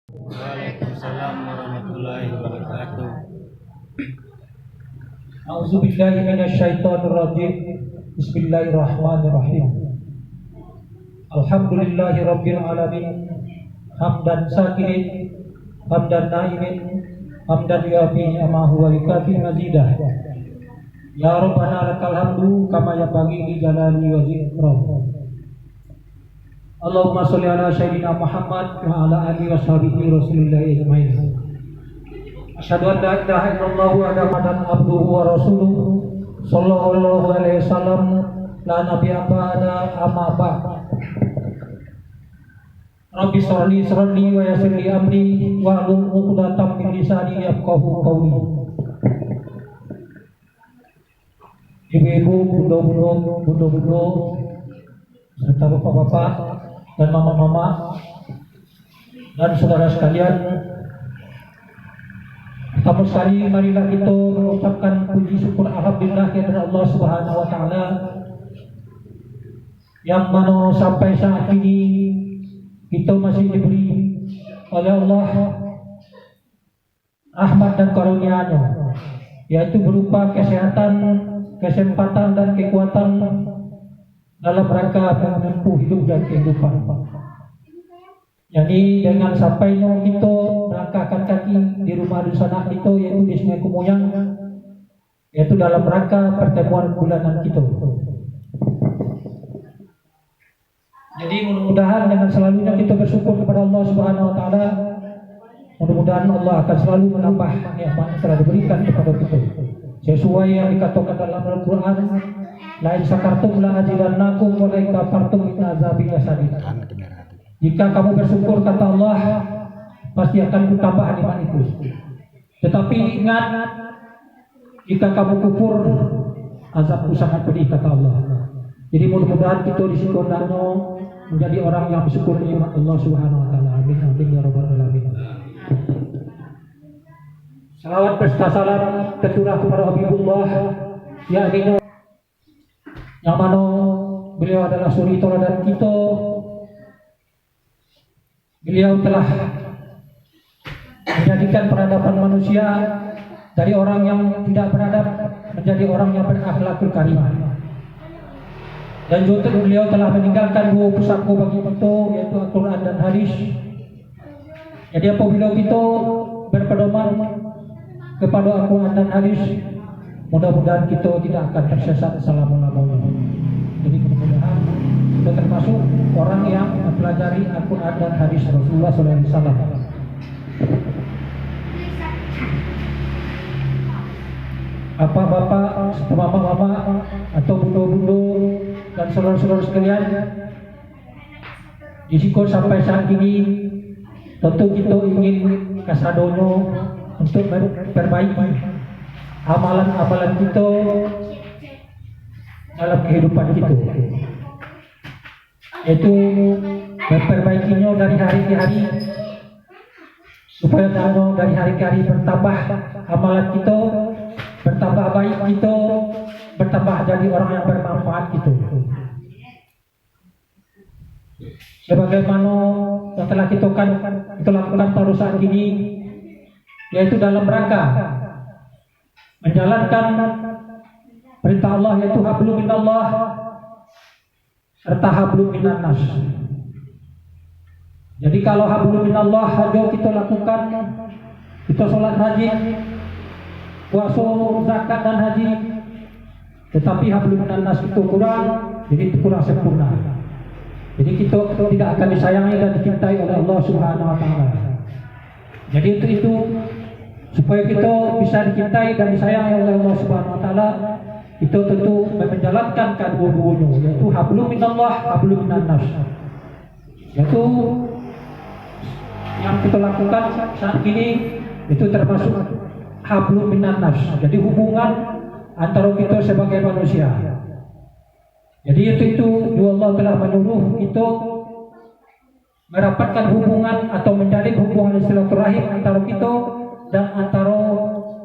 Waalaikumsalam warahmatullahi wabarakatuh. A'udzubillahi minasyaitonirrajim. Bismillahirrahmanirrahim. Alhamdulillahi rabbil alamin. Hamdan sakirin, hamdan naimin, hamdan yafi ama huwa yukafi mazidah. Ya Rabbana lakal hamdu kama yanbaghi li jalali wajhika. Allahumma sholli ala sayyidina Muhammad wa ala alihi wa sahbihi rasulillahi ajmain. Asyhadu an la ilaha illallah wa muhammadan abduhu wa rasuluhu sallallahu alaihi wasallam la nabiyya ba'da amma ba'd. Rabbi sholli wa yassir li amri wa hlul 'uqdatam min lisani yafqahu qawli. Ibu-ibu, bunda-bunda, serta bapak-bapak dan mama-mama dan saudara sekalian, pertama sekali marilah kita mengucapkan puji syukur alhamdulillah kepada Allah Subhanahu wa taala yang mana sampai saat ini kita masih diberi oleh Allah rahmat dan karunia-Nya, yaitu berupa kesehatan, kesempatan dan kekuatan dalam rangka menempuh hidup dan kehidupan. Jadi dengan sampainya kita melangkahkan kaki di rumah sanak kita, yaitu di Sungai Kemoyang, yaitu dalam rangka pertemuan bulanan kita. Jadi mudah-mudahan dengan selalunya kita bersyukur kepada Allah Subhanahu wa taala, mudah-mudahan Allah akan selalu menambah nikmat yang telah diberikan kepada kita. Sesuai yang dikatakan dalam Al-Qur'an, la in syakartum la azidannakum wa la in kafartum inna azabi lasyadid. Jika kamu bersyukur, kata Allah, pasti akan kutambah nikmat itu. Tetapi ingat, jika kamu kufur, azabku sangat pedih, kata Allah. Jadi mudah-mudahan kita di sini menjadi orang yang bersyukur nikmat Allah Subhanahu wa taala. Amin amin ya rabbal alamin. Salawat berserta salam tercurah kepada Habibullah yakni yang mana beliau adalah suri teladan kita. Beliau telah menjadikan peradaban manusia dari orang yang tidak beradab menjadi orang yang berakhlakul karimah. Dan juga beliau telah meninggalkan dua pusaka bagi kita, yaitu Al-Quran dan hadis. Jadi apabila kita berpedoman kepada Al-Quran dan hadis, mudah-mudahan kita tidak akan tersesat selama-lamanya. Jadi mudah-mudahan kita termasuk orang yang mempelajari Al-Quran dan hadis Rasulullah SAW. Bapak-bapak, mama-mama, atau bunda-bunda dan saudara-saudara sekalian, di sini sampai saat ini tentu kita ingin kasadonyo untuk memperbaiki amalan-amalan kita dalam kehidupan kita, yaitu memperbaikinya dari hari ke hari supaya dari hari ke hari bertambah amalan kita, bertambah baik kita, bertambah jadi orang yang bermanfaat kita. Sebagaimana yang telah kita lakukan pada saat ini, yaitu dalam rangka menjalankan perintah Allah, yaitu hablum minallah serta hablum minannas. Jadi kalau hablum minallah saja kita lakukan, kita sholat rajin, puasa, zakat dan haji, tetapi hablum minannas itu kurang, jadi kurang sempurna. Jadi kita tidak akan disayangi dan dicintai oleh Allah Subhanahu wa taala. Jadi itu supaya kita bisa dicintai dan disayangi oleh Allah Subhanahu wa taala, itu tentu menjalankan kedua-duanya, yaitu hablum minallah, hablum minannas. Yaitu yang kita lakukan saat ini itu termasuk hablum minannas. Jadi hubungan antara kita sebagai manusia. Jadi itu Allah telah menyuruh kita merapatkan hubungan atau menjalin hubungan silaturahim antara kita dan antara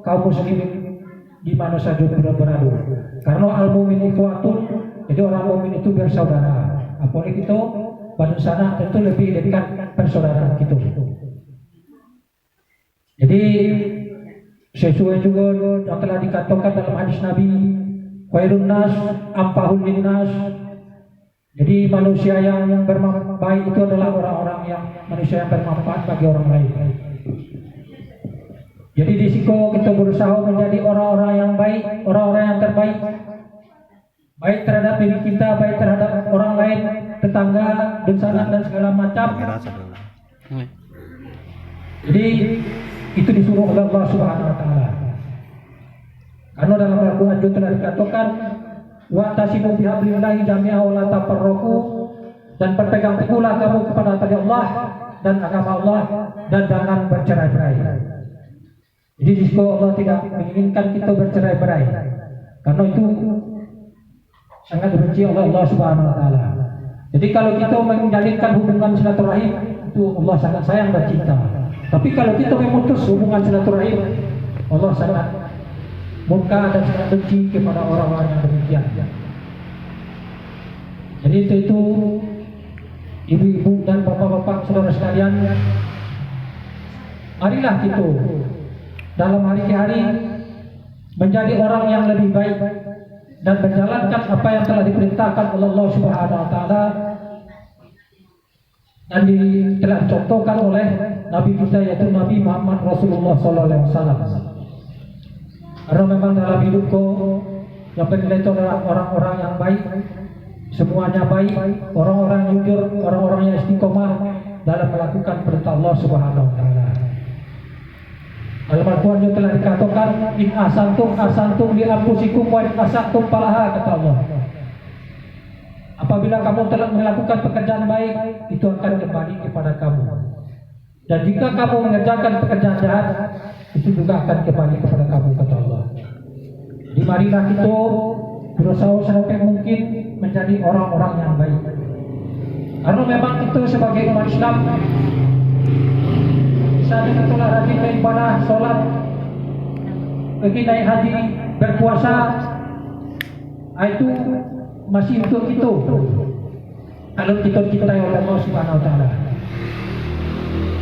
kaum muslimin di mana saja berada. Karena al-mu'min ikhwatun, jadi orang mukmin itu bersaudara. Apalagi kita pada sana tentu lebih dekat persaudaraan kita. Jadi sesuai juga yang telah dikatakan dalam hadis Nabi, khairun nas ampahul linnas. Jadi manusia yang bermanfaat baik itu adalah orang-orang yang manusia yang bermanfaat bagi orang lain. Jadi di situ kita berusaha menjadi orang-orang yang baik, orang-orang yang terbaik, baik terhadap diri kita, baik terhadap orang lain, tetangga, dan sanak dan segala macam. Jadi itu disuruh oleh Allah Subhanahu wa taala. Karena dalam Al-Qur'an juga telah dikatakan wa'tasimu bihablillahi jami'an wa la tafarraqu, dan berpegang teguhlah kamu kepada tali Allah dan agama Allah dan jangan bercerai-berai. Jadi di situ Allah tidak menginginkan kita bercerai-berai. Karena itu sangat dibenci oleh Allah Subhanahu wa taala. Jadi kalau kita menjalinkan hubungan silaturahim, itu Allah sangat sayang dan cinta. Tapi kalau kita memutus hubungan silaturahim, Allah sangat murka dan sangat benci kepada orang-orang yang demikian. Jadi itu ibu-ibu dan bapak-bapak saudara sekalian, marilah kita dalam hari ke hari menjadi orang yang lebih baik dan menjalankan apa yang telah diperintahkan oleh Allah Subhanahu wa taala dan telah dicontohkan oleh Nabi kita, yaitu Nabi Muhammad Rasulullah sallallahu alaihi wasallam. Karena memang dalam hidupku yang bernilai itu adalah orang-orang yang baik, semuanya baik, orang-orang yang jujur, orang-orang yang istiqomah dalam melakukan perintah Allah Subhanahu wa taala. Dalam Al-Quran juga telah dikatakan in asantum li anfusikum wa in asantum falaha, kata Allah. Apabila kamu telah melakukan pekerjaan baik, itu akan kembali kepada kamu. Dan jika kamu mengerjakan pekerjaan jahat, itu juga akan kembali kepada kamu, kata Allah. Jadi marilah kita berusaha sampai mungkin menjadi orang-orang yang baik. Karena memang itu sebagai umat Islam, saat kita telah rajin beribadah, sholat, pergi naik haji, berpuasa, itu masih untuk kita. Kalau kita cintai oleh Allah Subhanahu wa taala.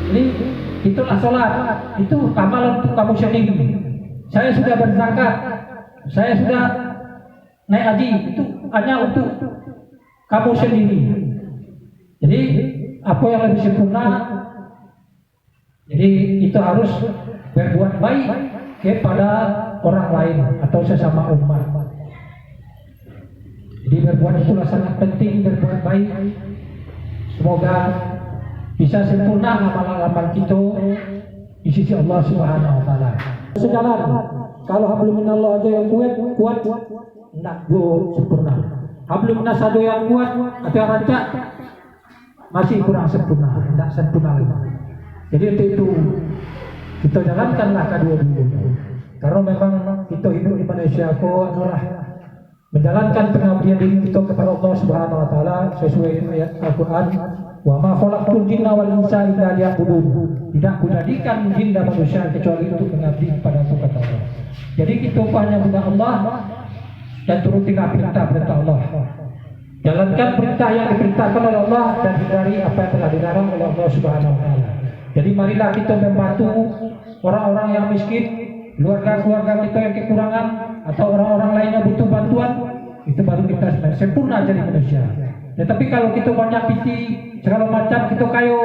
Jadi itulah sholat, itu amalan untuk kamu sendiri. Saya sudah berzakat, saya sudah naik haji, itu hanya untuk kamu sendiri. Jadi apa yang lebih sempurna, jadi itu harus berbuat baik kepada orang lain atau sesama umat. Jadi berbuat itulah sangat penting, berbuat baik. Semoga bisa sempurna amal-amal kita di sisi Allah Subhanahu wa taala. Sejalan, kalau hablum minallah aja yang kuat enggak go sempurna. Hablum minas aja yang kuat atau yang rancak masih kurang sempurna, tidak sempurna lagi. Jadi itu kita jalankanlah kedua-dua. Karena memang kita hidup di Malaysia adalah menjalankan pengabdian diri kita kepada Allah Subhanahu wa taala sesuai dengan ayat Al-Qur'an, wa ma khalaqtul jinna wal insa illa liya'budun. Tidak kujadikan jin dan manusia kecuali untuk mengabdi kepada kata Allah. Jadi kita hanya budak Allah dan turutilah perintah-perintah Allah. Jalankan perintah yang diperintahkan oleh Allah dan hindari apa yang telah dilarang oleh Allah Subhanahu wa taala. Jadi marilah kita membantu orang-orang yang miskin, keluarga-keluarga kita yang kekurangan, atau orang-orang lainnya butuh bantuan. Itu baru kita sempurna jadi manusia. Tetapi kalau kita banyak piti segala macam, kita kayo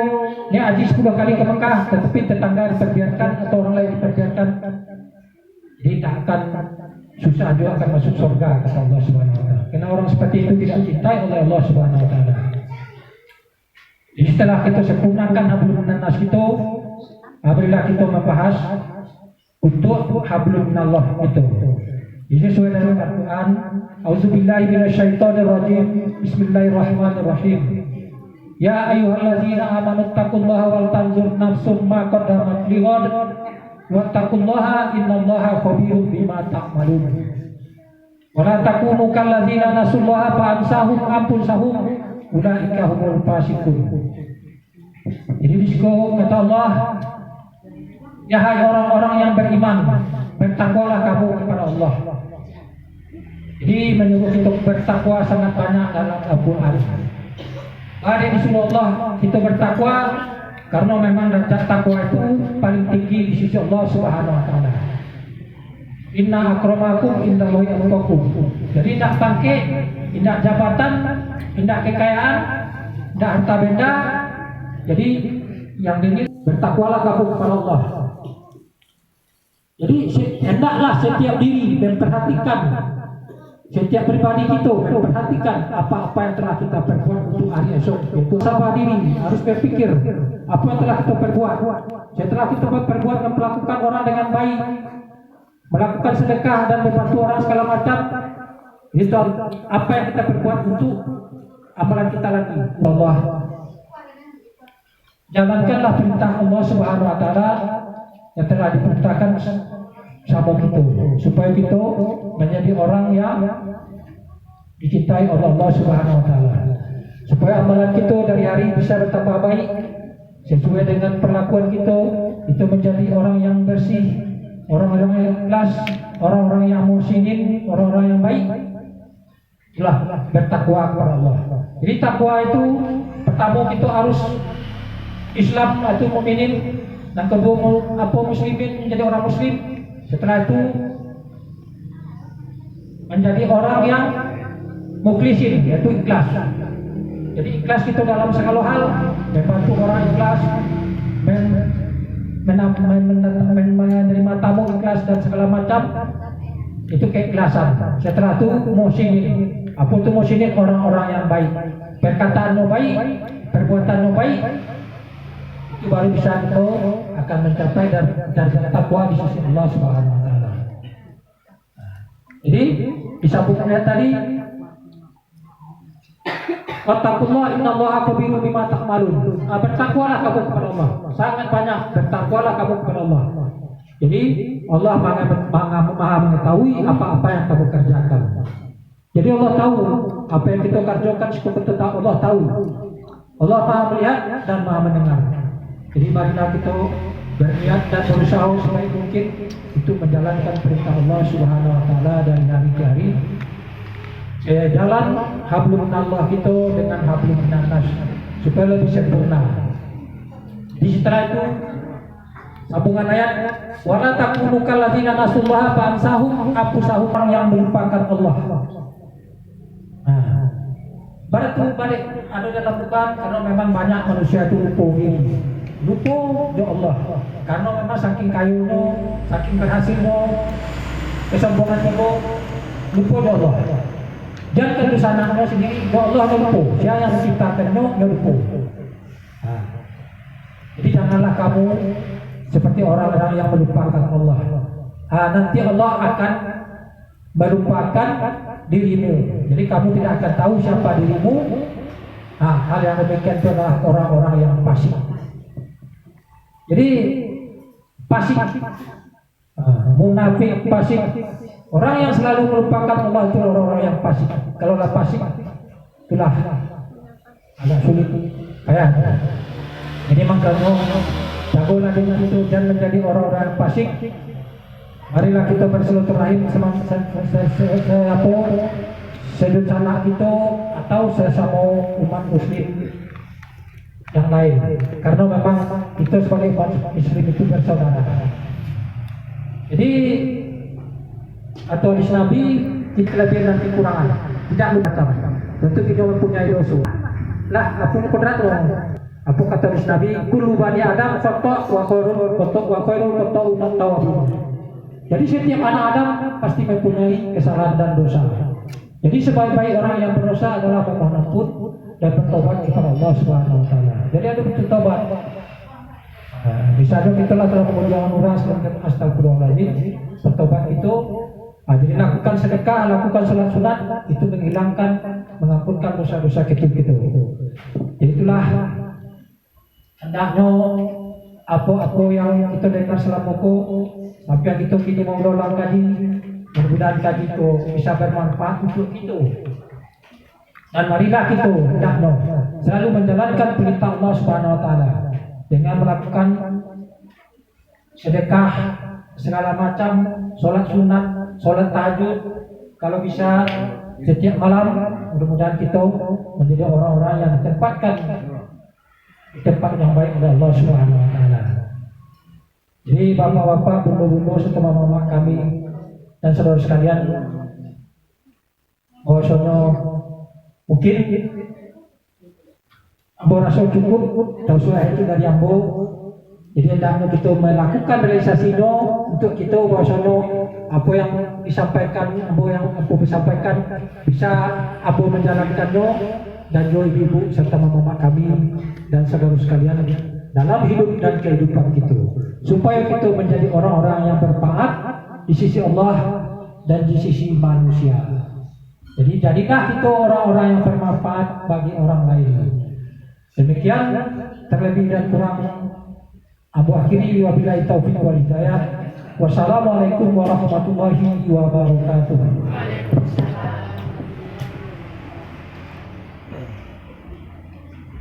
ni haji 10 kali ke Mekah, tetapi tetangga diperbiarkan atau orang lain diperbiarkan, jadi tak akan susah juga akan masuk surga, kata Allah Subhanahu wa taala. Karena orang seperti itu tidak dicintai oleh Allah Subhanahu wa taala. Jadi setelah kita sempurnakan hablum minannas kita, marilah kita membahas untuk hablum minallah itu. Ini sesuai dengan Al-Quran. Auzubillahi minasyaitonirrajim. Bismillahirrahmanirrahim. Ya ayyuhalladzina amanu taqullaha wal tanzur nafsum ma qaddamat lighad wattaqullaha innallaha khabirum bima ta'malun. Wa la takunu kalladzina nasullaha fa ansahum anfusahum ulaika humul fasiqun. Jadi di situ kata Allah, ya hai orang-orang yang beriman, bertakwalah kamu kepada Allah. Jadi menyuruh kita bertakwa sangat banyak dalam Al-Quran. Ada disuruh Allah kita bertakwa Karena memang derajat takwa itu paling tinggi di sisi Allah Subhanahu wa taala. Inna akramakum indallahi atqakum. Jadi tidak pangkat, tidak jabatan, tidak kekayaan, tidak harta benda. Jadi yang ini bertakwalah kamu kepada Allah. Jadi hendaklah setiap diri memperhatikan, setiap pribadi kita memperhatikan apa-apa yang telah kita perbuat untuk hari esok. Itu sabar diri, harus berpikir apa yang telah kita perbuat. Setelah kita perbuat dan melakukan orang dengan baik, melakukan sedekah dan membantu orang segala macam, itu apa yang kita perbuat untuk amalan kita lagi. Allah, jalankanlah perintah Allah Subhanahu wa taala yang telah diperintahkan sama kita, supaya kita menjadi orang yang dicintai oleh Allah Subhanahu wa taala, supaya amalan kita dari hari bisa bertambah baik sesuai dengan perlakuan kita, itu menjadi orang yang bersih, orang-orang yang ikhlas, orang-orang yang muhsinin, orang-orang yang baik. Itulah bertakwa kepada Allah. Jadi takwa itu pertama kita harus Islam atau mukminin, dan kedua muslimin menjadi orang muslim. Setelah itu menjadi orang yang mukhlisin, yaitu ikhlas. Jadi ikhlas kita dalam segala hal, membantu orang ikhlas, menerima tamu ikhlas dan segala macam, itu keikhlasan. Setelah itu muhsinin. Apa itu muhsinin? Orang-orang yang baik, perkataan yang baik, perbuatan yang baik, itu baru bisa kita akan mencapai derajat takwa di sisi Allah Subhanahu wa taala. Jadi disambungkan ayat tadi, wattaqullah innallaha khabirun bima ta'malun. Bertakwalah kamu kepada Allah. Sangat banyak bertakwalah kamu kepada Allah. Jadi Allah maha mengetahui apa-apa yang kamu kerjakan. Jadi Allah tahu apa yang kita kerjakan, seperti Allah tahu. Allah maha melihat dan maha mendengar. Jadi marilah kita berniat dan berusaha sebaik mungkin itu menjalankan perintah Allah Subhanahu wa taala dari hari ke hari. Jalan hablum minallah kita dengan hablum minannas supaya lebih sempurna. Di setelah itu sambungan ayat, wala takunu kalladzina nasullaha fa ansahum anfusahum, orang yang melupakan Allah. Balik ada dalam Quran, karena memang banyak manusia itu lupa ya Allah, karena memang saking kayunya, saking berhasilnya, kesombongannya, lupa ya Allah. Dan kedusanannya sendiri, ya Allah lupa. Siapa yang menciptakannya, ya lupa. Jadi janganlah kamu seperti orang-orang yang melupakan Allah. Nanti Allah akan melupakan dirimu. Jadi kamu tidak akan tahu siapa dirimu. Hal yang demikian itu adalah orang-orang yang fasik. Jadi fasik, munafik, fasik, orang yang selalu melupakan Allah itu orang-orang yang fasik. Kalau lah fasik, itulah agak sulit kayak. Jadi makanya jagolah dengan itu dan menjadi orang-orang yang fasik. Marilah kita bersilaturahim sesama kita atau sesama umat muslim yang lain, karena memang kita sebagai umat muslim itu bersaudara. Jadi atau di Nabi kita kelebihan dan kekurangan tidak lupa. Tentu kita mempunyai dosa. Lah, apa kodrat orang? Apa kata Nabi? Kullu bani Adam khata' wa khairul khata'un at-tawwabun. Jadi setiap anak Adam pasti mempunyai kesalahan dan dosa. Jadi sebaik-baik orang yang berdosa adalah memohon ampun dan bertobat kepada Allah Subhanahu wa taala. Jadi ada bentuk tobat. Bisa saja kita telah mengucapkan orang dengan astagfirullahaladzim, bertobat itu. Jadi lakukan sedekah, lakukan salat sunat, itu menghilangkan, mengampunkan dosa-dosa kecil kita. Jadi itulah hendaknya apa yang kita dengar selama sampai yang kita kini mau ulang kaji, mudah-mudahan kaji itu bisa bermanfaat untuk itu. Dan marilah kita hendaknya selalu menjalankan perintah Allah Subhanahu wa taala dengan melakukan sedekah segala macam, sholat sunat, sholat tahajud, kalau bisa setiap malam. Mudah-mudahan kita menjadi orang-orang yang ditempatkan di tempat yang baik oleh Allah Subhanahu wa taala. Jadi bapak-bapak, bunda-bunda serta mama kami dan saudara sekalian, bahwasanya mungkin Ambo rasa cukup dan sudah itu dari Ambo. Jadi hendaknya kita melakukan realisasi untuk kita bahwasanya apa yang disampaikan Ambo sampaikan bisa Ambo menjalankannya dan ibu-ibu serta mama kami dan saudara sekalian dalam hidup dan kehidupan kita, supaya kita menjadi orang-orang yang bermanfaat di sisi Allah dan di sisi manusia. Jadi jadilah kita orang-orang yang bermanfaat bagi orang lain. Demikian terlebih dan kurang Abu akhiri wabillahi taufiq wal hidayah. Wassalamualaikum warahmatullahi wabarakatuh.